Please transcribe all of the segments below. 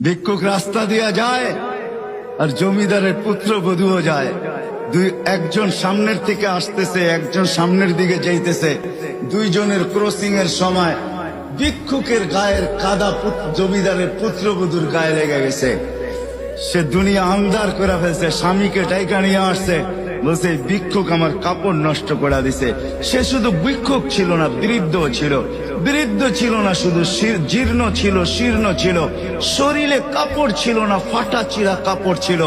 ভিক্ষুক রাস্তা দিয়া যায় আর জমিদারের পুত্রবধূও যায়। একজন সামনের থেকে আসতেছে, একজন সামনের দিকে যাইতেছে। দুইজনের ক্রসিং এর সময় ভিক্ষুকের গায়ের কাদা জমিদারের পুত্রবধূর গায়ে লেগে গেছে। সে দুনিয়া আন্ধার করে ফেলছে, স্বামীকে ডাইকা নিয়ে আসছে, বলছে ভিক্ষুক আমার কাপড় নষ্ট করে দিছে। সে শুধু ভিক্ষুক ছিল না, বৃদ্ধ ছিল। বৃদ্ধ ছিল না শুধু, জীর্ণ ছিল, শীর্ণ ছিল। শরীরে কাপড় ছিল না, ফাটা চিরা কাপড় ছিল।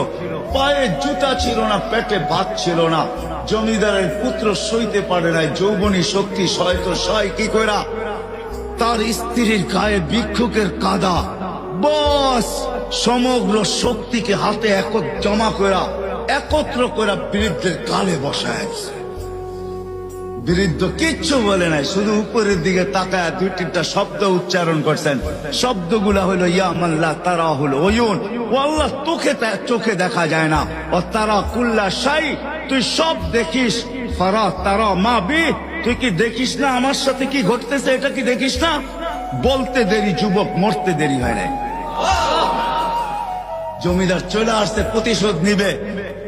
পায়ে জুতা ছিল না, পেটে ভাত ছিল না। জমিদারের পুত্র সইতে পারে নাই, যৌবনী শক্তি সয়তো সয় কি কইরা তার স্ত্রীর গায়ে ভিক্ষুকের কাদা। বস সমগ্র শক্তিকে হাতে জমা করা, একত্র করা বৃদ্ধের গালে বসায়। বৃদ্ধ কিচ্ছু বলে নাই, শুধু উপরের দিকে তাকায় দুই তিনটা শব্দ উচ্চারণ করছেন। শব্দগুলা হলো ইয়া মাল্লাহ তারা হলো ওয়ুন, ও আল্লাহ চোখে দেখা যায় না। ও তারা কুল্লা শাই, তুই সব দেখিস। ফারা তারা মা বি, তুই কি দেখিস না আমার সাথে কি ঘটতেছে? এটা কি দেখিস না? বলতে দেরি যুবক, মরতে দেরি হয় নাই। জমিদার চলে আসছে, প্রতিশোধ নিবে।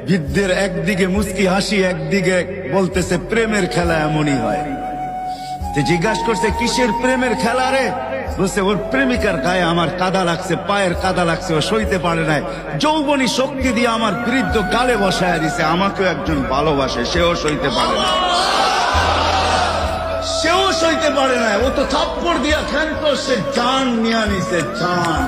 বৃদ্ধের একদিকে মুস্কি হাসি, একদিকে বলতেছে প্রেমের খেলা এমনই হয়। জিজ্ঞাসা করছে কিসের প্রেমের খেলা রে? বলছে ওর প্রেমিকার গায়ে আমার কাদা লাগছে, পায়ের কাদা লাগছে, ও সইতে পারে নাই। যৌবনী শক্তি দিয়ে আমার বৃদ্ধ গালে বসায় দিছে। আমাকেও একজন ভালোবাসে, সেও সইতে পারে না, সেও সইতে পারে না। ও তো থাপ্পড় দিয়া ক্ষান্ত, সে জান নিয়ে নিছে, জান।